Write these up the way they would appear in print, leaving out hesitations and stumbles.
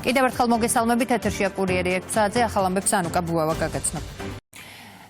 კიდევ ერთხელ მოგესალმებით, ეთერშია კურიერი 6 საათზე, ახალ ამბებს ანუკა ბუავა გაგაცნობ.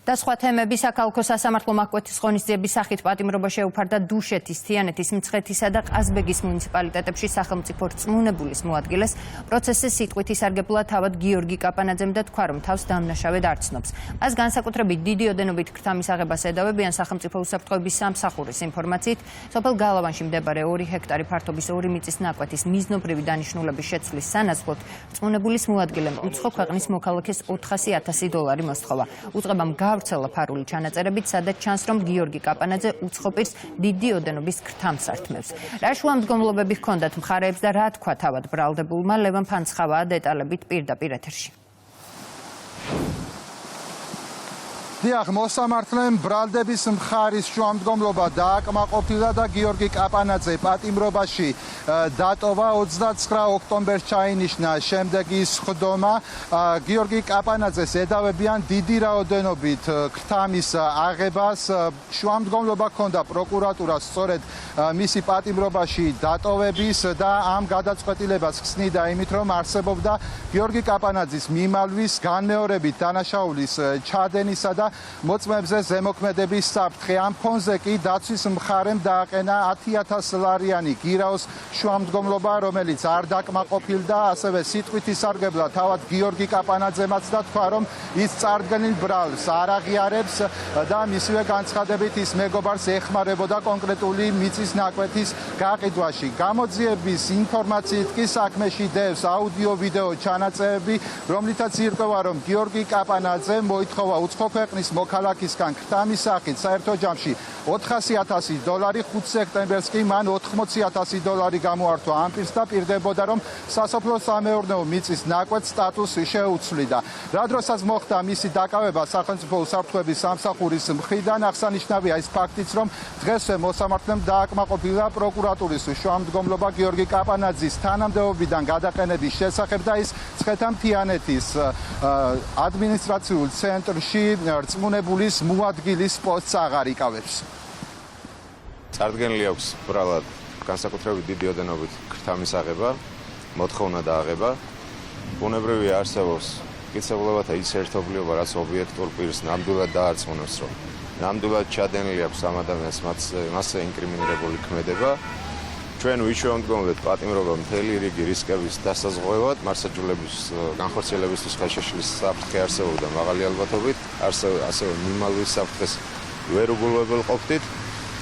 და სხვა თემები საქალაქო სასამართლო მაკვეთის ღონისძიების სახით პატიმრობა შეუფარდა დუშეთის, თიანეთის, მცხეთისა და ყაზბეგის მუნიციპალიტეტებში სახელმწიფო რწმუნებულის მოადგილეს. პროცესზე სიტყვით ისარგებლა თავად გიორგი კაპანაძემ და თქვა, რომ თავს დამნაშავედ არ ცნობს. მას განსაკუთრებით დიდი ოდენობით ქრთამისაღებას ედავებიან სახელმწიფო უსაფრთხოების სამსახურის ინფორმაციით. სოფელ გალავანში მდებარე 2 ჰექტარი ფართობის 2 მიწის ნაკვეთის მიზნობრივი დანიშნულების შეცვლის სანაცვლოდ რწმუნებულის მოადგილემ უცხო ქვეყნის მოქალაქეს $400,000 მოსთხოვა. უწყებამ გავრცელა ფარული ჩანაწერებით, სადაც ჩანს, რომ გიორგი კაპანაძე უცხო პირს დიდი ოდენობის ქრთამს ართმევს. რა შუამდგომლობები ჰქონდათ მხარეებს და რა თქვა თავად ბრალდებულმა, ლევან ფანცხავაა დეტალებით პირდაპირ ეთერში. დიახ, მოსამართლემ ბრალდების მხარის შუამდგომლობა დააკმაყოფილა და გიორგი კაპანაძე პატიმრობაში დატოვა. 29 ოქტომბერს ჩაინიშნა შემდეგი სხდომა. გიორგი კაპანაძეს ედავებიან დიდი რაოდენობით ქრთამის აღებას. შუამდგომლობა ჰქონდა პროკურატურას სწორედ მისი პატიმრობაში დატოვების და ამ გადაწყვეტილებას ხსნიდა იმით, რომ არსებობდა გიორგი კაპანაძის მიმალვის განმეორებით დანაშაულის ჩადენისა და მოწმებზე ზემოქმედების საფრთხე. ამ ფონზე კი დაცვის მხარემ დააყენა $10,000 გირაოს შუამდგომლობა, რომელიც არ დაკმაყოფილდა, ასევე სიტყვით ისარგებლა თავად გიორგი კაპანაძემაც და თქვა, რომ ის წარდგენილ ბრალს არ აღიარებს და მისივე განცხადებით ის მეგობარს ეხმარებოდა კონკრეტული მიწის ნაკვეთის გაყიდვაში. გამოძიების ინფორმაციით კი საქმეში დევს აუდიო-ვიდეო ჩანაწერები, რომლითაც ირკვევა, რომ გიორგი კაპანაძე მოითხოვა უცხო ქვეყნის მოქალაქისგან ქრთამის სახით საერთო ჯამში $400,000, 5 სექტემბერს კი მან $80,000 გამოართვა ამ პირს და პირდებოდა, რომ სასოფლო-სამეურნეო მიწის ნაკვეთს სტატუსი შეუცვლიდა. რა დროსაც მოხდა მისი დაკავება სახელმწიფო უსაფრთხოების სამსახურის მხრიდან, აღსანიშნავია ის ფაქტიც, რომ დღესვე მოსამართლემ დააკმაყოფილა პროკურატურის შუამდგომლობა გიორგი კაპანაძის თანამდებობიდან გადაყენების შესახებ და ის მცხეთა-მთიანეთის ადმინისტრაციულ ცენტრში რწმუნებულის მოადგილის პოსტს აღარ იკავებს. წარდგენილი აქვს ბრალად განსაკუთრებით დიდი ოდენობით ქრთამის აღება, მოთხოვნა და აღება. ბუნებრივია არსებობს მტკიცებულებათა ის ერთობლიობა, რაც ობიექტურ პირს ნამდვილად დაარწმუნებს, რომ ნამდვილად ჩადენილი აქვს ამ ადამიანს მასზე ინკრიმინირებული ქმედება. ჩვენ ვიშევამდგომლეთ პატიმრობა მთელი რიგი რისკების დასაზღვევად, მარსაჯულების განხორციელებისთვის ხელშეშლის საფრთხე არსებობდა მაღალი ალბათობით, ასევე მიმალვის საფრთხეს ვერ უგულებელყოფდით.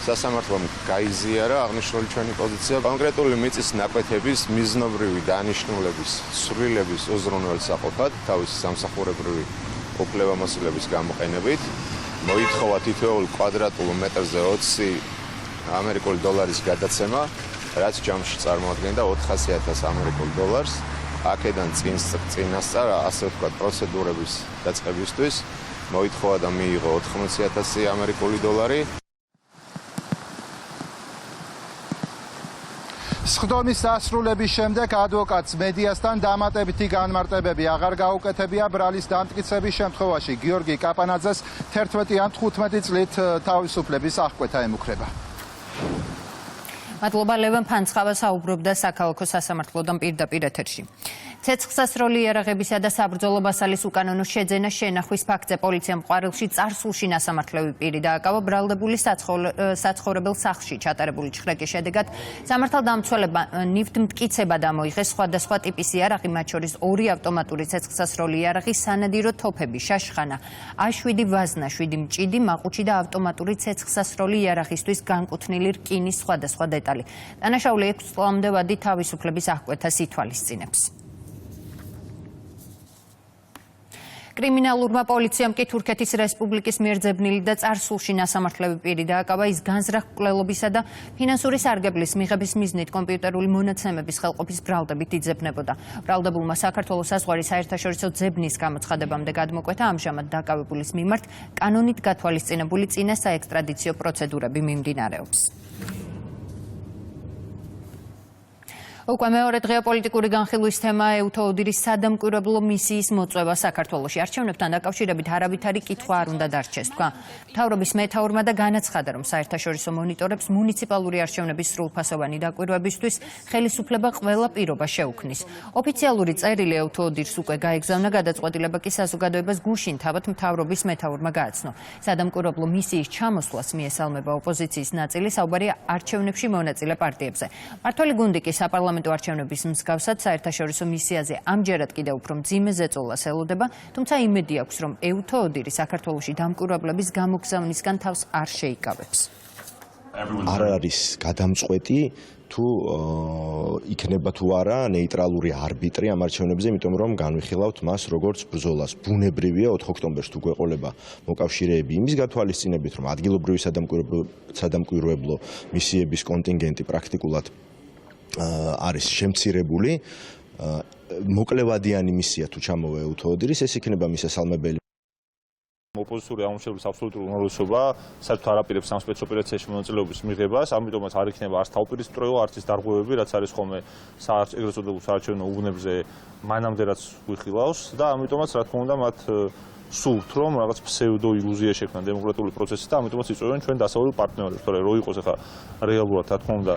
სასამართლომ გაიზიარა აღნიშნული ჩვენი პოზიცია. კონკრეტული მიწის ნაკვეთების მიზნობრივი დანიშნულების სრულების უზრუნველსაყოფად თავისი სამსახურებრივი უფლებამოსილების გამოყენებით მოითხოვა თითოეულ კვადრატულ მეტრზე $20 გადაცემა, რაც ჯამში წარმოადგენდა $400,000. აქედან წინასწარ, ასე ვთქვათ, პროცედურების დაწყებისთვის მოითხოვა და მიიღო $80,000. სხდომის დასრულების შემდეგ ადვოკატს მედიასთან დამატებითი განმარტებები აღარ გაუკეთებია. ბრალის დამტკიცების შემთხვევაში გიორგი კაპანაძეს 11 ან 15 წლით თავისუფლების აღკვეთა ემუქრება. მადლობა, ლევან ფანცხავა საუბრობდა საქალაქო სასამართლოდან პირდაპირ ეთერში. ცეცხლსასროლი იარაღებისა და საბრძოლო მასალის უკანონო შეძენა შენახვის ფაქტზე პოლიციამ ყვარელში წარსულში ნასამართლები პირი დააკავა. ბრალდებული საცხოვრებელ სახლში ჩატარებული ჩხრეკის შედეგად სამართალდამცველებმა ნივთმტკიცება დამოიღეს. სხვადასხვა ტიპის იარაღი, მათ შორის 2 ავტომატური ცეცხლსასროლი იარაღი, სანადირო თოფები, შაშხანა, A7 ვაზნა, 7 მჭიდი, მაყუჩი და ავტომატური ცეცხლსასროლი იარაღისთვის განკუთვნილი რკინის სხვადასხვა დეტალი. დანაშაული 6 წლამდე ვადი თავისუფლების აღკვეთას ითვალისწინებს. კრიმინალურმა პოლიციამ კი თურქეთის რესპუბლიკის მიერ ძებნილი და წარსულში ნასამართლები პირი დააკავა. ის განზრახ-მკვლელობისა და ფინანსური სარგებლის მიღების მიზნით კომპიუტერული მონაცემების ხელყოფის ბრალდებით იძებნებოდა. ბრალდებულმა საქართველოს საზღვარი საერთაშორისო ძებნის გამოცხადებამდე გადმოკვეთა. ამჟამად დაკავებულის მიმართ კანონით გათვალისწინებული წინა საექსტრადიციო პროცედურები მიმდინარეობს. უკვე მეორე დღეა პოლიტიკური განხილვის თემა ეუთოოდირის სადამკვირვებლო მისიის მოწვევა საქართველოში. არჩევნებთან დაკავშირებით არავითარი კითხვა არ უნდა დარჩეს, თქვა მთავრობის მეთაურმა და განაცხადა, რომ საერთაშორისო მონიტორებს მუნიციპალური არჩევნების სრულფასოვანი დაკვირვებისთვის ხელისუფლება ყველა პირობა შეუქმნის. ოფიციალური წერილი ეუთოოდირს უკვე გაეგზავნა, გადაწყვეტილება კი საზოგადოებას გუშინ თავად მთავრობის მეთაურმა გააცნო. სადამკვირვებლო მისიის ჩამოსვლას მიესალმება ოპოზიციის ნაწილი, საუბარია არჩევნებში მონაწილე პარტიებზე. მართველი გუნდი კი საპარლამენტო არჩევნების მსგავსად საერთაშორისო მისიაზე ამჯერად კიდევ უფრო მძიმე ზეწოლას ელოდება, თუმცა იმედი აქვს, რომ ეუთოოდირი საქართველოში დამკვირვებლების გამოგზავნისგან თავს არ შეიკავებს. არ არის გადამწყვეტი თუ იქნება თუ არა ნეიტრალური არბიტრი ამ არჩევნებზე, იმიტომ რომ განვიხილავთ მას როგორც ბრძოლას. ბუნებრივია 4 ოქტომბერს თუ გვეყოლება მოკავშირეები იმის გათვალისწინებით, რომ ადგილობრივი სადამკვირვებლო მისიების კონტინგენტი პრაქტიკულად არის შემცირებული, მოკლევადიანი მისია თუ ჩამოვა ეუთოოდირის, ეს იქნება მისასალმებელი. ოპოზიციური აღმოჩენების აბსოლუტური უმრავლესობა საერთოდ არ აპირებს ამ სპეცოპერაციაში მონაწილეობის მიღებას, ამიტომაც არ იქნება არც თავპირისპირება, არც ის დარღვევები, რაც არის ხოლმე ეგრეთ წოდებულ საარჩევნო უბნებზე მანამდე რაც გვიხილავს და ამიტომაც რა თქმა უნდა მათ სურთ რომ რაღაც ფსევდო ილუზია შექმნან დემოკრატიული პროცესის და ამიტომაც იწვევენ ჩვენ დასავლელ პარტნიორებს, თორე რო იყოს ახლა რეალურად რა თქმა უნდა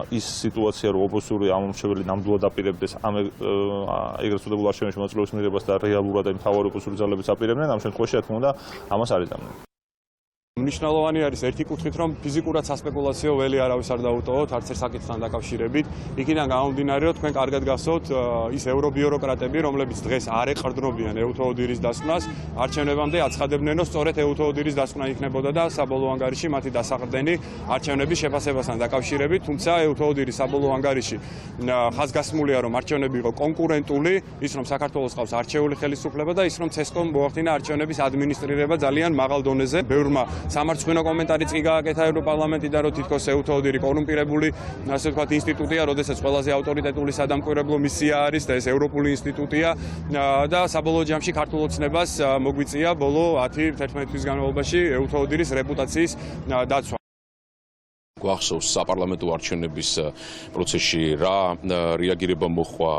ის სიტუაცია რომ ოპოზიციური ამომრჩეველი ნამდვილად აპირებდეს ამ ეგრეთ წოდებულ არჩევნებში მონაწილეობის მიღებას და რეალურად ამ მთავარი ოპოზიციური ძალებიც აპირებდნენ, ამ შემთხვევაში რა თქმა უნდა ამას არ იზამთრებენ. მნიშვნელოვანი არის ერთი კუთხით, რომ ფიზიკურად სასპეკულაციო ველი არავის არ დაუტოვოთ არც ერთ საკითხთან დაკავშირებით. იქიდან გამომდინარე, რომ თქვენ კარგად გახსოვთ ის ევრობიუროკრატები, რომლებიც დღეს არ ეყრდნობიან ეუთოოდირის დასკვნას, არჩევნებამდე აცხადებდნენ, რომ სწორედ ეუთოოდირის დასკვნა იქნებოდა და საბოლოო ანგარიში მათი დასაყრდენი არჩევნების შეფასებასთან დაკავშირებით, თუმცა ეუთოოდირის საბოლოო ანგარიში ხაზგასმულია, რომ არჩევნები იყო კონკურენტული, ის რომ საქართველოს ყავს არჩეული ხელისუფლება და ის რომ ცესკომ მოახდინა არჩევნების ადმინისტრირება ძალიან მაღალ დონეზე. ბევრმა სამარცხვინო კომენტარიც კი გააკეთა ევროპარლამენტიდან, რომ თითქოს ეუთოოდირი კორუმპირებული, ასე ვთქვათ, ინსტიტუტია, როდესაც ყველაზე ავტორიტეტული სადამკვირვებლო მისია არის და ეს ევროპული ინსტიტუტია და საბოლოო ჯამში ქართულ ოცნებას მოგვიწია ბოლო 10-11 თვის განმავლობაში ეუთოოდირის რეპუტაციის დაცვა. გვახსოვს საპარლამენტო არჩევნების პროცესში რა რეაგირება მოხდა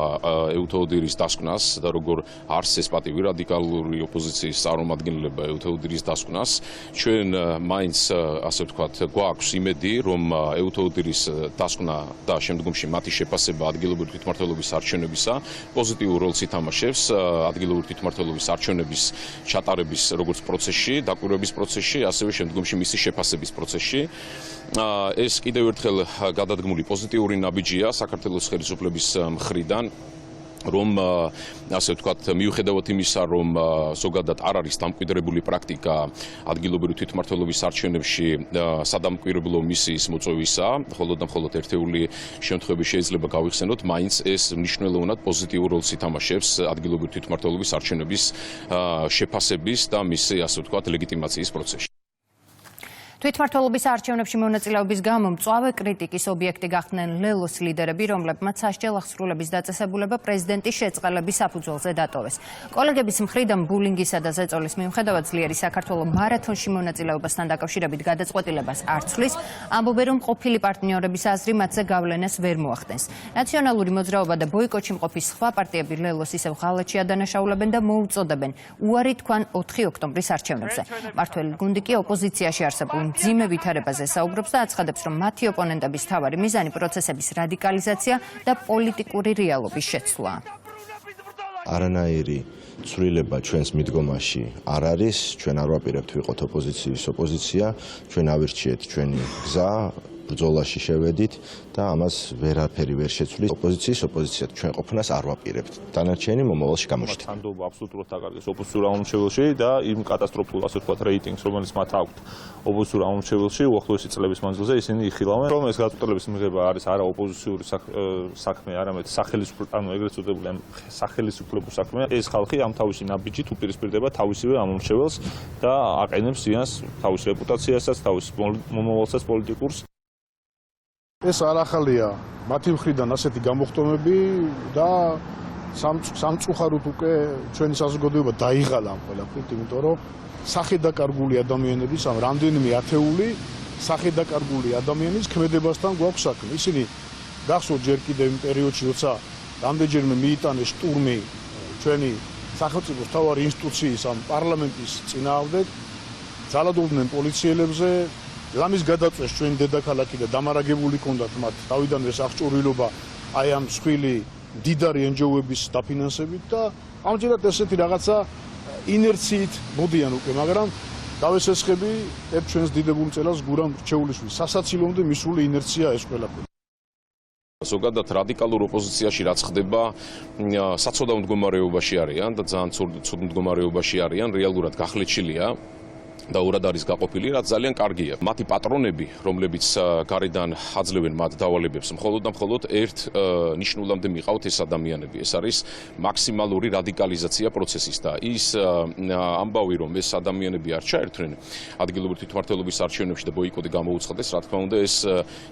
ეუთოოდირის დასკვნას და როგორ არსეს პატივი რადიკალური ოპოზიციის წარმომადგენლება ეუთოოდირის დასკვნას. ჩვენ მაინც ასე ვთქვათ გვაქვს იმედი, რომ ეუთოოდირის დასკვნა და შემდგომში მათი შეფასება ადგილობრივი თვითმმართველობის არჩევნებისა პოზიტიურ როლს ითამაშებს ადგილობრივი თვითმმართველობის არჩევნების ჩატარების როგორც პროცესში, დაკვირვების პროცესში, ასევე შემდგომში მისი შეფასების პროცესში. ეს კიდევ ერთხელ გადადგმული პოზიტიური ნაბიჯია საქართველოს ხელისუფლების მხრიდან, რომ ასე ვთქვათ, მიუხედავად იმისა, რომ ზოგადად არ არის დამკვიდრებული პრაქტიკა ადგილობრივი თვითმმართველობის არჩევნებში სადამკვირვებლო მისიის მოწვევისა, მხოლოდ და მხოლოდ ერთეული შემთხვევები შეიძლება გავიხსენოთ, მაინც ეს მნიშვნელოვნად პოზიტიურ როლს ითამაშებს ადგილობრივი თვითმმართველობის არჩევნების შეფასების და მისი ასე ვთქვათ ლეგიტიმაციის პროცესში. თვითმმართველობის არჩევნებში მონაწილეობის გამო მწვავე კრიტიკის ობიექტი გახდნენ ლელოს ლიდერები, რომლებმაც სასჯელ აღსრულების დაწესებულება პრეზიდენტის შეწყალების საფუძველზე დატოვეს. კოლეგების მხრიდან ბულინგისა და ზეწოლის მიუხედავად ძლიერი საქართველოს მარათონში მონაწილეობასთან დაკავშირებით გადაწყვეტილებას არ ცვლის, ამბობენ, რომ ყოფილი პარტნიორების აზრი მათზე გავლენას ვერ მოახდენს. ნაციონალური მოძრაობა და ბოიკოტში მყოფი სხვა პარტიები ლელოს ისევ ღალატში ადანაშაულებენ და მოუწოდებენ უარი თქვან 4 ოქტომბრის არჩევნებზე. მართველი გუნდი კი ოპოზიციაში არსებულ მძიმე ვითარებაზე საუბრობს და აცხადებს, რომ მათი ოპონენტების მთავარი მიზანი პროცესების რადიკალიზაცია და პოლიტიკური რეალობის შეცვლაა. არანაირი ცვლილება ჩვენს მიდგომაში არ არის, ჩვენ არ ვაპირებთ ვიყოთ ოპოზიციის ოპოზიცია, ჩვენ ავირჩიეთ ჩვენი გზა, ბრძოლაში შევედით და ამას ვერაფერი ვერ შეცვლის. ოპოზიციის ოპოზიციად ჩვენ ყოფნას არ ვაპირებთ. დანარჩენი მომავალში გამოჩნდება. სანდობა აბსოლუტურად დაკარგეს ოპოზიციურ აღმოჩენილში და იმ კატასტროფულ ასე ვთქვათ რეიტინგს, რომელიც მათ აქვთ ოპოზიციურ აღმოჩენილში უახლოესი წლების მანძილზე ისინი იხილავენ, რომ ეს გადაწყვეტილების მიღება არის არა ოპოზიციური საქმე, არამედ ეგრეთ წოდებული სახელისუფლებო საქმე. ეს ხალხი ამ თავისი ნაბიჯით უპირისპირდება თავისივე ამომრჩეველს და აყენებს ზიანს თავის რეპუტაციასაც, თავის მომავალსაც პოლიტიკურს. ეს არ ახალია მათი მხრიდან ასეთი გამოხტომები და სამწუხაროდ უკვე ჩვენი საზოგადოება დაიღალა ამ ყველაფრით, იმიტომ რომ სახელდაკარგული ადამიანების ამ რამდენიმე ათეული სახელდაკარგული ადამიანის ქმედებასთან გვაქვს საქმე. ისინი გახსოვთ ჯერ კიდევ იმ პერიოდში, როცა რამდენჯერმე მიიტანეს შტურმი ჩვენი სახელმწიფოს მთავარი ინსტიტუციის ამ პარლამენტის წინააღმდეგ, ძალადობდნენ პოლიციელებზე, ლამის გადაწვეს ჩვენი დედაქალაქი და დამარაგებული ჰქონდათ მათ თავიდანვე აღჭურვილობა აი ამ მსხვილი მდიდარი NGO-ების დაფინანსებით და ამჯერად ესეთი რაღაცა ინერციით მოდიან უკვე, მაგრამ დავესესხები ერთ ჩვენს დიდებულ მწერალს გურამ რჩეულიშვილს. სასაცილომდე მისული ინერცია ეს ყველაფერი. ზოგადად რადიკალურ ოპოზიციაში რაც ხდება, საცოდავ მდგომარეობაში არიან და ძალიან ცუდ მდგომარეობაში არიან, რეალურად გახლეჩილია და ურად არის გაყოფილი, რაც ძალიან კარგია. მათი პატრონები, რომლებიც გარედან აძლევენ მათ დავალებებს, მხოლოდ და მხოლოდ ერთ ნიშნულამდე მიყავთ ეს ადამიანები. ეს არის მაქსიმალური რადიკალიზაცია პროცესის და ის ამბავი, რომ ეს ადამიანები არ ჩაერთვნენ ადგილობრივი თვითმმართველობის არჩევნებში და ბოიკოტი გამოუცხადეს, რა თქმა უნდა, ეს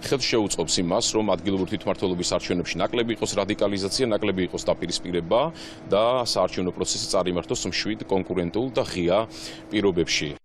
ხელს შეუწყობს იმას, რომ ადგილობრივი თვითმმართველობის არჩევნებში ნაკლები იყოს რადიკალიზაცია, ნაკლები იყოს დაპირისპირება და საარჩევნო პროცესი წარიმართოს მშვიდ, კონკურენტულ და ღია პირობებში.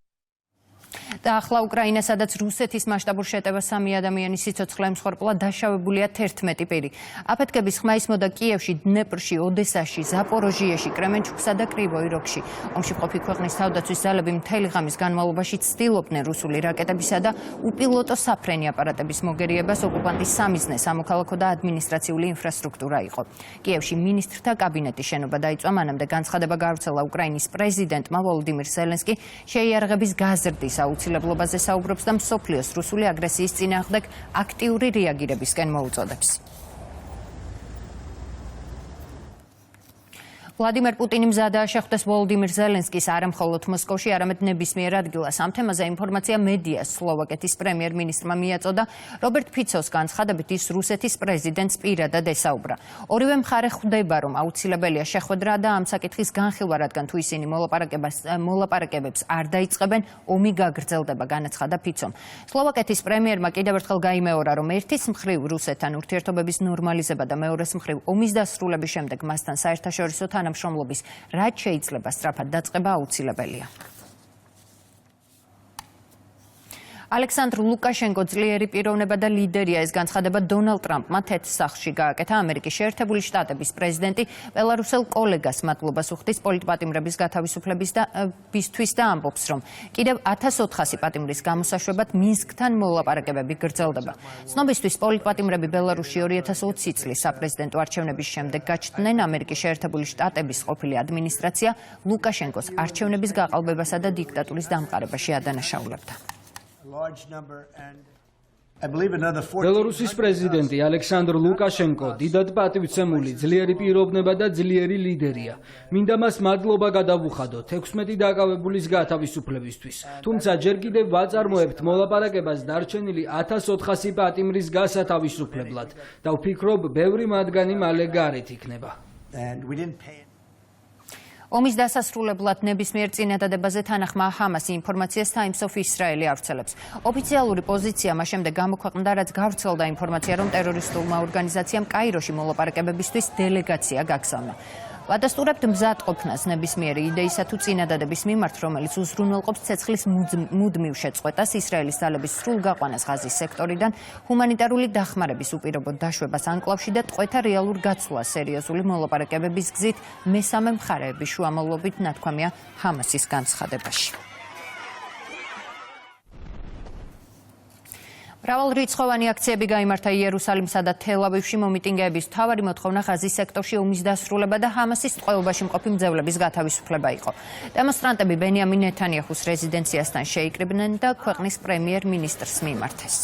და ახლა უკრაინა, სადაც რუსეთის მასშტაბურ შეტევას 3 ადამიანის სიცოცხლე ემსხვერპლა, დაშავებულია 11 პირი. აფეთქების ხმა ისმოდა კიევში, დნეპრში, ოდესაში, ზაპოროჟიეში, კრემენჩუგსა და კრივოი როგში. ომში მყოფი ქვეყნის თავდაცვის ძალები მთელი ღამის განმავლობაში ცდილობდნენ რუსული რაკეტებისა და უპილოტო საფრენი აპარატების მოგერიებას. ოკუპანტის სამიზნე სამოქალაქო და ადმინისტრაციული ინფრასტრუქტურა იყო. კიევში მინისტრთა კაბინეტის შენობა დაიწვა, მანამდე განცხადება გავრცელა უკრაინის პრეზიდენტმა ვოლოდიმირ ზელენსკი შეიარაღების გაზრდის აუცილებლობაზე საუბრობს და მსოფლიოს რუსული აგრესიის წინააღმდეგ აქტიური რეაგირებისკენ მოუწოდებს. ვლადიმერ პუტინი მზადაა შეხვდეს ვოლოდიმირ ზელენსკის არა მხოლოდ მოსკოვში, არამედ ნებისმიერ ადგილას. ამ თემაზე ინფორმაცია მედიას სლოვაკეთის პრემიერ-მინისტრმა მიაწოდა. რობერტ ფიცოს განცხადებით ის რუსეთის პრეზიდენტს პირადად ესაუბრა. ორივე მხარე ხვდება, რომ აუცილებელია შეხვედრა და ამ საკითხის განხილვა, რადგან თუ ისინი მოლაპარაკებებს არ დაიწყებენ, ომი გაგრძელდება, განაცხადა ფიცომ. სლოვაკეთის პრემიერმა კიდევ ერთხელ გაიმეორა, რომ ერთის მხრივ რუსეთთან ურთიერთობების ნორმალიზება და მეორეს მხრივ ომის დასრულების შემდეგ მასთან საერთაშორისო თანამშრომლობის რაც შეიძლება სწრაფად დაწყება აუცილებელია. ალექსანდრ ლუკაშენკო ძლიერი პიროვნება და ლიდერია. ეს განცხადება დონალდ ტრამპმა თეთრ სახლში გააკეთა. ამერიკის შეერთებული შტატების პრეზიდენტი ბელარუსელ კოლეგას მადლობას უხდის პოლიტპატიმრების გათავისუფლებისთვის და ამბობს, რომ კიდევ 1400 პატიმრის გამოსაშვებად მინსკთან მოლაპარაკებები გრძელდება. ცნობისთვის პოლიტპატიმრები ბელარუსში 2020 წლის საპრეზიდენტო არჩევნების შემდეგ გაჩნდნენ. ამერიკის შეერთებული შტატების ყოფილი ადმინისტრაცია ლუკაშენკოს არჩევნების გაყალბებასა და დიქტატურის დამყარებაში ადანაშაულებდა. ბელარუსის პრეზიდენტი ალექსანდრ ლუკაშენკო დიდად პატივცემული, ძლიერი პიროვნება და ძლიერი ლიდერია. მინდა მას მადლობა გადავუხადოთ 16 დაკავებულის გათავისუფლებისთვის. თუმცა ჯერ კიდევ ვაწარმოებთ მოლაპარაკებას დარჩენილი 1400 პატიმრის გასათავისუფლებლად და ვფიქრობ, ბევრი მათგანი მალე გარეთ იქნება. ომის დასასრულებლად ნებისმიერ წინადადებაზე თანახმა ჰამასი ინფორმაციას Times of Israel ავრცელებს. ოფიციალური პოზიცია მას შემდეგ გამოქვეყნდა, რაც გავრცელდა ინფორმაცია, რომ ტერორისტულმა ორგანიზაციამ კაიროში მოლაპარაკებებისთვის დელეგაცია გაგზავნა. ვადასტურებთ მზადყოფნას ნებისმიერი იდეისა თუ წინადადების მიმართ, რომელიც უზრუნველყოფს ცეცხლის მუდმივ შეწყვეტას, ისრაელის ძალების სრულ გაყვანას ღაზის სექტორიდან, ჰუმანიტარული დახმარების უპირობო დაშვებას ანკლავში და ტყვეთა რეალურ გაცვლას სერიოზული მოლაპარაკებების გზით მესამე მხარეების შუამავლობით, ნათქვამია ჰამასის განცხადებაში. მრავალრიცხოვანი აქციები გაიმართა იერუსალიმსა და თელ-ავივში. მომიტინგეების მთავარი მოთხოვნა ღაზის სექტორში ომის დასრულება და ჰამასის ტყვეობაში მყოფი მძევლების გათავისუფლება იყო. დემონსტრანტები ბენიამინ ნეთანიაჰუს რეზიდენციასთან შეიკრიბნენ და ქვეყნის პრემიერ-მინისტრს მიმართეს.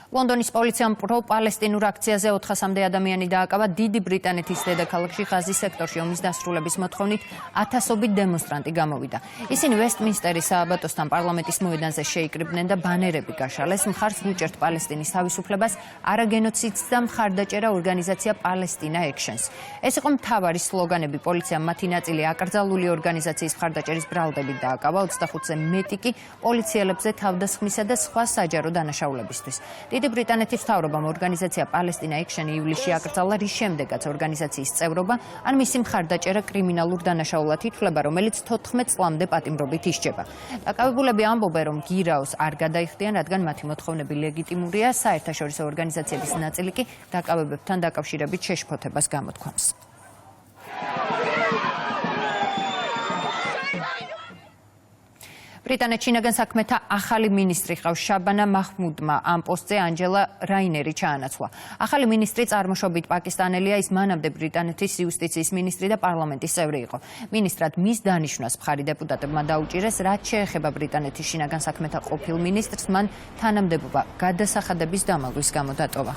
ლონდონის პოლიციამ პრო-პალესტინურ აქციაზე 400-მდე ადამიანი დააკავა. დიდი ბრიტანეთის დედაქალაქში ღაზის სექტორში ომის დასრულების მოთხოვნით ათასობით დემონსტრანტი გამოვიდა. ისინი ვესტმინსტერის სააბატოსთან პარლამენტის მოედანზე შეიკრიბნენ და ბანერები გაშალეს. მხარს უჭერთ პალესტინის თავისუფლებას, არა გენოციდს და მხარდაჭერა ორგანიზაცია პალესტინა ექშენს. ეს იყო მთავარი სლოგანები. პოლიციამ მათი ნაწილი აკრძალული ორგანიზაციის მხარდაჭერის ბრალდებით დააკავა. 25-ზე მეტი კი პოლიციელებზე თავდასხმისა და სხვა საჯარო დანაშაულებისთვის. დიდი ბრიტანეთის მთავრობამ ორგანიზაცია Palestine Action ივლისში აკრძალა, რის შემდეგაც ორგანიზაციის წევრობა ან მისი მხარდაჭერა კრიმინალურ დანაშაულად ითვლება, რომელიც 14 წლამდე პატიმრობით ისჯება. დაკავებულები ამბობენ, რომ გირაოს არ გადაიხდიან, რადგან მათი მოთხოვნები ლეგიტიმურია, საერთაშორისო ორგანიზაციების ნაწილი კი დაკავებებთან დაკავშირებით შეშფოთებას გამოთქვამს. ბრიტანეთში შინაგან საქმეთა ახალი მინისტრი ყავს. შაბანა მაჰმუდმა ამ პოსტზე ანჯელა რაინერი ჩაანაცვლა. ახალი მინისტრი წარმოშობით პაკისტანელია, ის მანამდე ბრიტანეთის იუსტიციის მინისტრი და პარლამენტის წევრი იყო. მინისტრად მის დანიშვნას მხარი დეპუტატებმა დაუჭირეს, რაც შეეხება ბრიტანეთის შინაგან საქმეთა ყოფილ მინისტრს, მან თანამდებობა გადასახადების დამალვის გამო დატოვა.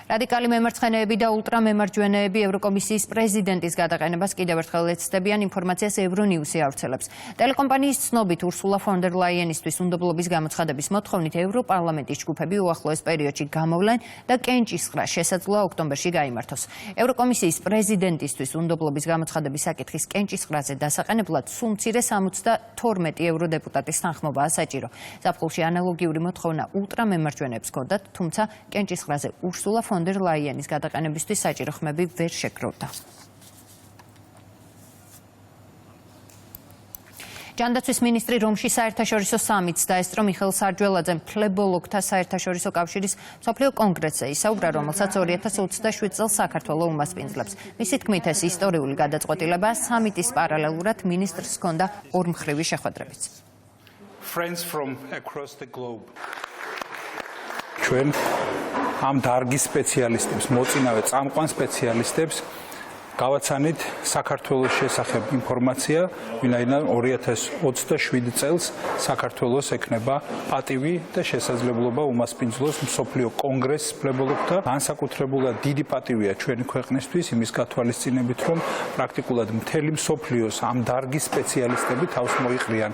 რადიკალი მემარცხენეები და ულტრამემარჯვენეები ევროკომისიის პრეზიდენტის გადაყენებას კიდევ ერთხელ ეცდებიან, ინფორმაციას ევრონიუსი ავრცელებს. ტელეკომპანიის ცნობით ურსულა ფონ დერ ლაიენისთვის უნდობლობის გამოცხადების მოთხოვნით ევროპარლამენტის ჯგუფები უახლოეს პერიოდში გამოვლენ და კენჭისყრა შესაძლოა ოქტომბერში გაიმართოს. ევროკომისიის პრეზიდენტისთვის უნდობლობის გამოცხადების საკითხის კენჭისყრაზე დასაყენებლად სულ მცირე 72 ევროდეპუტატის თანხმობაა საჭირო. ზაფხულში ანალოგიური მოთხოვნა ულტრამემარჯვენეებს ჰქონდათ, თუმცა კენჭისყრაზე ურსულა ფონ დერ ლაიენის გადაყენებისთვის საჭირო ხმები ვერ შეგროვდა. ჯანდაცვის მინისტრი რომში საერთაშორისო სამიტს დაესწრო. მიხეილ სარჯველაძემ ფლებოლოგთა საერთაშორისო კავშირის მსოფლიო კონგრესზე ისაუბრა, რომელსაც 2027 წელს საქართველოს უმასპინძლებს. მისი თქმით, ეს ისტორიული გადაწყვეტილებაა, სამიტის პარალელურად მინისტრს ჰქონდა ორმხრივი შეხვედრებიც. ჩვენ ამ დარგის სპეციალისტებს, მოწინავე წამყვან სპეციალისტებს გავაცანით საქართველოს შესახებ ინფორმაცია, ვინაიდან 2027 წელს საქართველოს ექნება პატივი და შესაძლებლობა უმასპინძლოს მსოფლიო კონგრესს ფლებოლოგთა. განსაკუთრებულად დიდი პატივია ჩვენი ქვეყნისთვის იმის გათვალისწინებით, რომ პრაქტიკულად მთელი მსოფლიოს ამ დარგის სპეციალისტები თავს მოიყრიან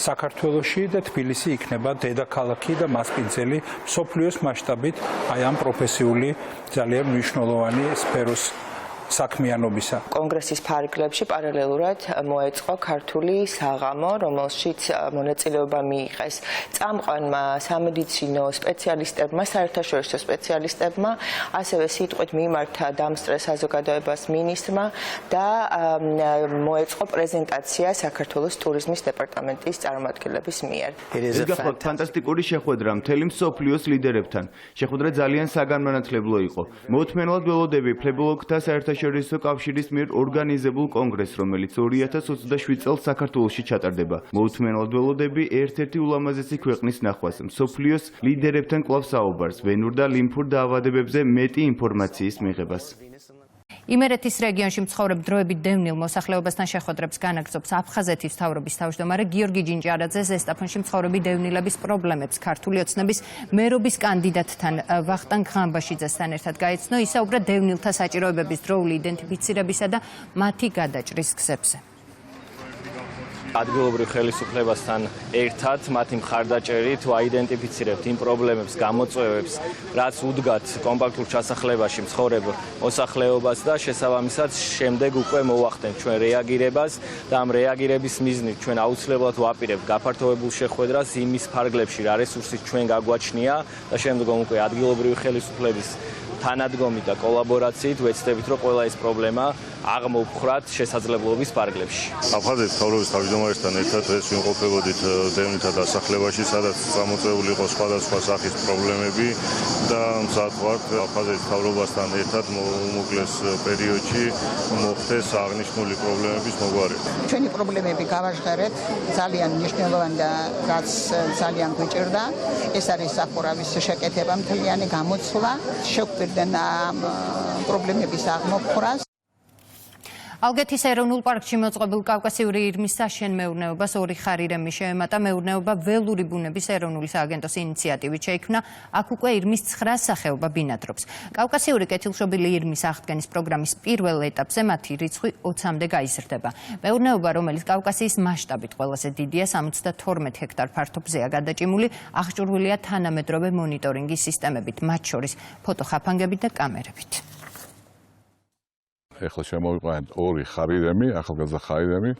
საქართველოში და თბილისი იქნება დედაქალაქი და მასპინძელი მსოფლიოს მასშტაბით აი ამ პროფესიული ძალიან მნიშვნელოვანი სფეროს საქმიანობისა. კონგრესის ფარგლებში პარალელურად მოეწყო ქართული საღამო, რომელშიც მონაწილეობა მიიღეს წამყვანმა სამედიცინო სპეციალისტებმა, საერთაშორისო სპეციალისტებმა, ასევე სიტყვით მიმართა დამსწრე საზოგადოებას მინისტრმა და მოეწყო პრეზენტაცია საქართველოს ტურიზმის დეპარტამენტის წარმომადგენლების მიერ. ეს გახლავთ ფანტასტიკური შეხვედრა მთელი მსოფლიოს ლიდერებთან. შეხვედრა ძალიან საგანმანათლებლო იყო. მოუთმენლად ველოდები ფლებოლოგთა საერთაშორისო კავშირის მიერ ორგანიზებულ კონგრესს, რომელიც 2027 წელს საქართველოში ჩატარდება. მოუთმენლად ველოდები ერთ-ერთი ულამაზესი ქვეყნის ნახვას, მსოფლიოს ლიდერებთან კვლავ საუბარს, ვენურ და ლიმფურ დაავადებებზე მეტი ინფორმაციის მიღებას. იმერეთის რეგიონში მცხოვრებ დროებით დევნილ მოსახლეობასთან შეხვედრებს განაგრძობს აფხაზეთის მთავრობის თავმჯდომარე გიორგი ჯინჯარაძე. ზესტაფონში მცხოვრები დევნილების პრობლემებს ქართული ოცნების მერობის კანდიდატთან ვახტანგ ღამბაშიძესთან ერთად გაეცნო. ისაუბრა დევნილთა საჭიროებების დროული იდენტიფიცირებისა და მათი გადაჭრის გზებზე. ადგილობრივ ხელისუფლებასთან ერთად მათი მხარდაჭერით ვაიდენტიფიცირებთ იმ პრობლემებს, გამოწვევებს, რაც უდგათ კომპაქტურ ჩასახლებაში მცხოვრებ მოსახლეობას და შესაბამისად შემდეგ უკვე მოვახდენთ ჩვენ რეაგირებას და ამ რეაგირების მიზნით ჩვენ აუცილებლად ვაპირებთ გაფართოებულ შეხვედრას იმის ფარგლებში, რა რესურსით ჩვენ გაგვაჩნია და შემდგომ უკვე ადგილობრივი ხელისუფლების თანადგომით და კოლაბორაციით ვეცდებით, რომ ყველა ეს პრობლემა აღმოვფხრათ შესაძლებლობის ფარგლებში. აფხაზეთის მთავრობის თავმჯდომარესთან ერთად ეს ვიმყოფებოდით დევნილთა დასახლებაში, სადაც წამოწეული იყო სხვადასხვა სახის პრობლემები და მზადვართ აფხაზეთის მთავრობასთან ერთად უმოკლეს პერიოდში მოხდეს აღნიშნული პრობლემების მოგვარება. ჩვენი პრობლემები გავაჟღერეთ, ძალიან მნიშვნელოვანი და რაც ძალიან გვიჭირდა, ეს არის სახურავის შეკეთება, მთლიანი გამოცვლა, შეგვიძლია ამ პრობლემების აღმოფხვრას. ალგეთის ეროვნულ პარკში მოწყობილ კავკასიური ირმის საშენ-მეურნეობას ორი ხარირემი შეემატა. მეურნეობა ველური ბუნების ეროვნული სააგენტოს ინიციატივით შეიქმნა. აქ უკვე ირმის 9 სახეობა ბინადრობს. კავკასიური კეთილშობილი ირმის აღდგენის პროგრამის პირველ ეტაპზე მათი რიცხვი 20-მდე გაიზრდება. მეურნეობა, რომელიც კავკასიის მასშტაბით ყველაზე დიდია, 72 ჰექტარ ფართობზეა გადაჭიმული, აღჭურვილია თანამედროვე მონიტორინგის სისტემებით, მათ შორის ფოტოხაფანგებით და კამერებით. ეხლა შემოვიყვანეთ ორი ხარირემი, ახალგაზრდა ხარირემი.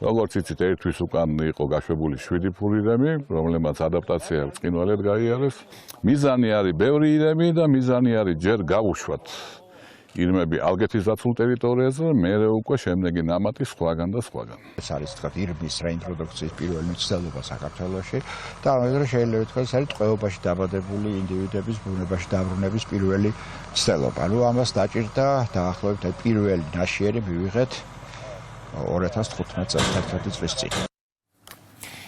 როგორც იცით, ერთვის უკან იყო გაშვებული 7 ფულირემი, რომლებმაც ადაპტაცია ბრწყინვალედ გაიარეს. მიზანი არის ბევრი ირემი და მიზანი არის ჯერ გავუშვათ ირმები ალგეთის დაცულ ტერიტორიაზე, მერე უკვე შემდეგი ნამატი სხვაგან და სხვაგან. ეს არის თქვა ირმის რეინტროდუქციის პირველი მცდელობა საქართველოში და ამავდროულად შეიძლება ითქვას, ეს არის ტყვეობაში დაბადებული ინდივიდების ბუნებაში დაბრუნების პირველი მცდელობა. ნუ ამას დაჭირდა დაახლოებით პირველი ნაშიერი მივიღეთ 2015 წელს 11 წლის წინ.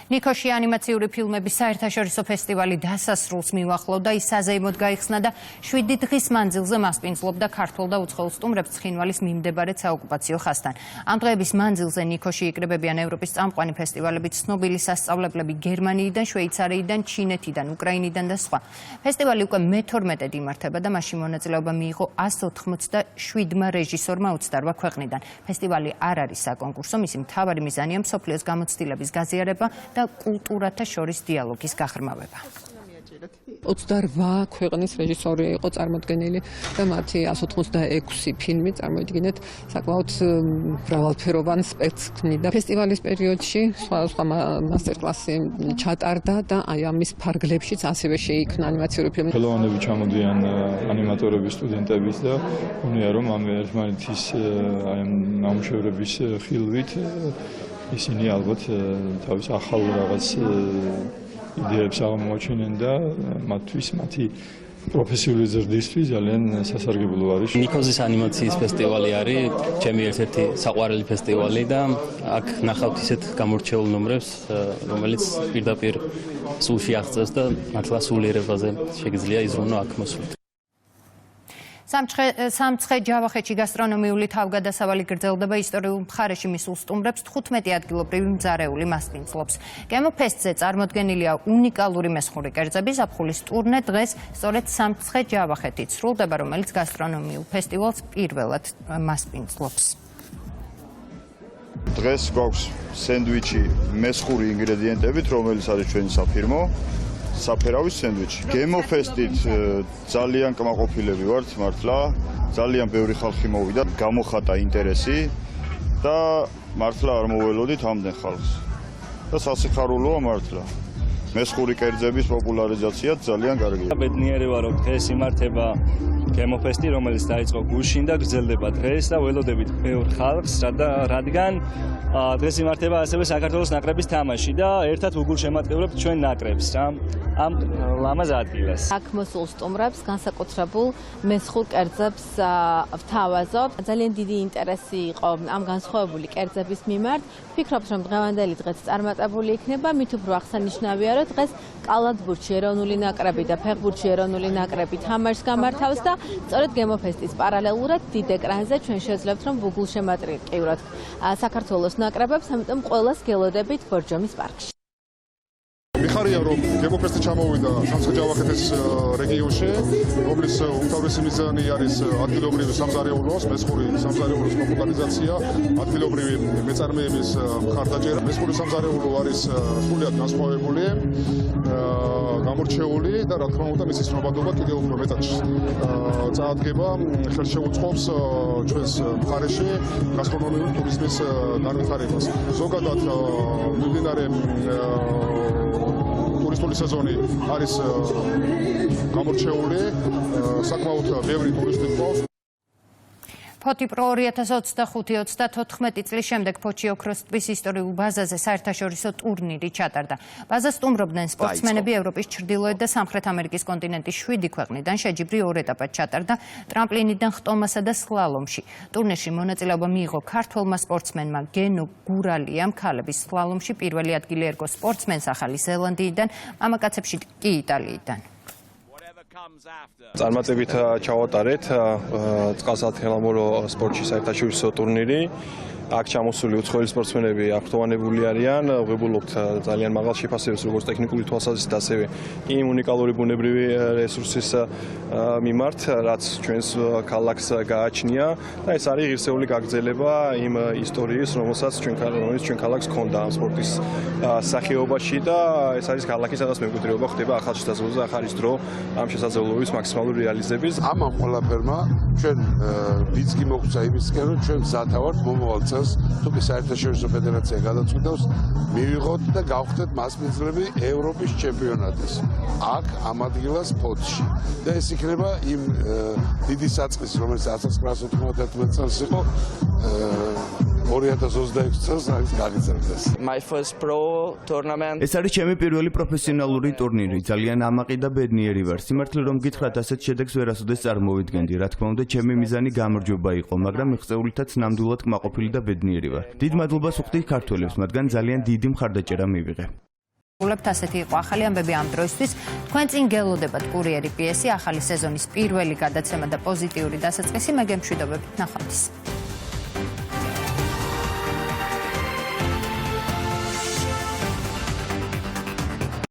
ნიქოში ანიმაციური ფილმების საერთაშორისო ფესტივალი დასასრულს მიუახლოვდა, ის საზეიმოდ გაიხსნა და 7 დღის მანძილზე მასპინძლობდა ქართველ და უცხოელ სტუმრებს ცხინვალის მიმდებარე საოკუპაციო ხაზთან. ამ დღეების მანძილზე ნიქოში იკრიბებიან ევროპის წამყვანი ფესტივალებით ცნობილი სასწავლებლები გერმანიიდან, შვეიცარიიდან, ჩინეთიდან, უკრაინიდან და სხვა. ფესტივალი უკვე მე-12-ად იმართება და მასში მონაწილეობა მიიღო 187 რეჟისორმა 28 ქვეყნიდან. ფესტივალი არ არის საკონკურსო, მისი მთავარი მიზანია მსოფლიოს გამოცდილების გაზიარება და კულტურათა შორის დიალოგის გაღრმავება. 28 ქვეყნის რეჟისორი იყო წარმოდგენილი და მათი 186 ფილმი წარმოიდგინეთ საკმაოდ მრავალფეროვან სპექტრში და ფესტივალის პერიოდში სხვა მასტერკლასი ჩატარდა და აი ამის ფარგლებშიც ასევე შეიქმნა ანიმაციური ფილმი. ხელოვანები ჩამოდიან ანიმატორების, სტუდენტების და უნია რომ ამ ერთმანეთის აი ნამუშევრების ხილვით ისინი ალბათ თავის ახალ რაღაც იდეებს აღმოაჩენენ და მათთვის მათი პროფესიული ზრდისთვის ძალიან სასარგებლო არის. ნიქოზის ანიმაციის ფესტივალი არის ჩემი ერთ-ერთი საყვარელი ფესტივალი და აქ ნახავთ ისეთ გამორჩეულ ნომრებს, რომელიც პირდაპირ სულში აღწევს და მართლა სულიერებაზე შეგიძლია იზრუნო აქ მოსვლით. სამცხე ჯავახეთში გასტრონომიული თავგადასავალი გრძელდება ისტორიულ მხარეში მისულ სტუმრებს 15 ადგილობრივი მძარეული მასპინძლობს. გემოფესტზე წარმოდგენილია უნიკალური მესხური კერძები, ზაფხულის ტურნე დღეს სწორედ სამცხე ჯავახეთით სრულდება, რომელიც გასტრონომიულ ფესტივალს პირველად მასპინძლობს. დღეს გვაქვს სენდვიჩი მესხური ინგრედიენტებით, რომელიც არის ჩვენი საფირმო. საფერავის სენდვიჩი. გემოფესტით ძალიან კმაყოფილები ვართ მართლა. ძალიან ბევრი ხალხი მოვიდა, გამოხატა ინტერესი და მართლა არ მოველოდით ამდენ ხალხს. და სასიხარულოა მართლა. მესხური კერძების პოპულარიზაცია ძალიან კარგია. ბედნიერი ვარ, რომ დღეს იმართება გემოფესტი, რომელიც დაიწყო გუშინ და გრძელდება დღეს და ველოდებით ბევრ ხალხს, რადგან დღეს იმართება ასევე საქართველოს ნაკრების თამაში და ერთად უგულშემატკივრებთ ჩვენ ნაკრებს ამ ლამაზ ადგილას. აქ მოსულ სტუმრებს განსაკუთრებულ მესხურ კერძებს ვთავაზობ. ძალიან დიდი ინტერესი იყო ამ განსხვავებული კერძების მიმართ. ვფიქრობ, რომ დღევანდელი დღეც წარმატებული იქნება, მით უფრო აღსანიშნავია, რომ დღეს კალათბურთში ეროვნული ნაკრები და ფეხბურთში ეროვნული ნაკრები თამაშს გამართავს და სწორედ გემოფესტის პარალელურად დიდ ეკრანზე ჩვენ შეძლებთ, რომ ვუგულშემატკივროთ საქართველოს ნაკრებებს, ამიტომ ყველას გელოდებით ბორჯომის პარკში. მიხარია რომ გემოფესტი ჩამოვიდა სამცხე ჯავახეთის რეგიონში, რომლის უმთავრესი მიზანი არის ადგილობრივი სამზარეულოს, მესხური სამზარეულოს პოპულარიზაცია, ადგილობრივი მეწარმეების მხარდაჭერა. მესხური სამზარეულო არის სრულიად განსხვავებული, გამორჩეული და რა თქმა უნდა მისი ცნობადობა კიდევ უფრო მეტად წაადგება, ხელშეუწყობს ჩვენს მხარეში გასტრონომიული ტურიზმის განვითარებას. ზოგადად მიმდინარე ტურისტული სეზონი არის გამორჩეული, საკმაოდ ბევრი ტურისტი ყავს. ფოთი პრო 2025-34 წლის შემდეგ ფოთში ოქროს ტბის ისტორიულ ბაზაზე საერთაშორისო ტურნირი ჩატარდა. ბაზას სტუმრობდნენ სპორტსმენები ევროპის ჩრდილოეთ და სამხრეთ ამერიკის კონტინენტის 7 ქვეყნიდან, შეჯიბრი 2 ეტაპად ჩატარდა ტრამპლინიდან ხტომასა და სლალომში. ტურნირში მონაწილეობა მიიღო ქართველმა სპორტსმენმა გენო გურალიამ, ქალების სლალომში პირველი ადგილი ერგო სპორტსმენს ახალი ზელანდიიდან, მამაკაცებში კი იტალიიდან. წარმატებით ჩავატარეთ წყალსაათელამურო სპორტში საერთაშორისო ტურნირი. აქ ჩამოსული უცხოელი სპორტსმენები აღფრთოვანებული არიან, ვღებულობთ ძალიან მაღალ შეფასებებს როგორც ტექნიკური თვალსაზრისით, ასევე იმ უნიკალური ბუნებრივი რესურსის მიმართ, რაც ჩვენს ქალაქს გააჩნია და ეს არის ღირსეული გაგრძელება იმ ისტორიის, რომელიც ჩვენ ქალაქს ჰქონდა ამ სპორტის სახეობაში და ეს არის ქალაქი, სადაც მემკვიდრეობა ხდება ახალ შესაძლებლობებზე, ახალი დრო ამ შესაძლებლობების მაქსიმალური რეალიზების. ამან ყველაფერმა ჩვენ ბიძგი მოგვცა იმისკენ, რომ ჩვენ მზათა ვართ მომავალ წელს, თუკი საერთაშორისო ფედერაცია გადაწყვიტავს, მივიღოთ და გავხდეთ მასპინძლები ევროპის ჩემპიონატის. აქ ამ ადგილას ფოთში. და ეს იქნება იმ დიდი საწყისი, რომელიც 1991 წელს იყო 2026 წელს არის გაგრძელდეს. ეს არის ჩემი პირველი პროფესიონალური ტურნირი. ძალიან ამაყი და ბედნიერი ვარ. სიმართლე რომ გითხრათ, ასეთ შედეგს ვერასოდეს წარმოვიდგენდი. რა თქმა უნდა, ჩემი მიზანი გამარჯვება იყო, მაგრამ მიღწეულითაც ნამდვილად კმაყოფილი და ბედნიერი ვარ. დიდ მადლობას ვუხდით ქართველებს, მათგან ძალიან დიდი მხარდაჭერა მივიღე. გულებთ ასეთი იყო ახალი ამბები ამ დროისთვის. თქვენ წინ გელოდებათ კურიერი პიესი, ახალი სეზონის პირველი გადაცემა და პოზიტიური დასაწყისი. მე გემშვიდობებით, ნახვამდის.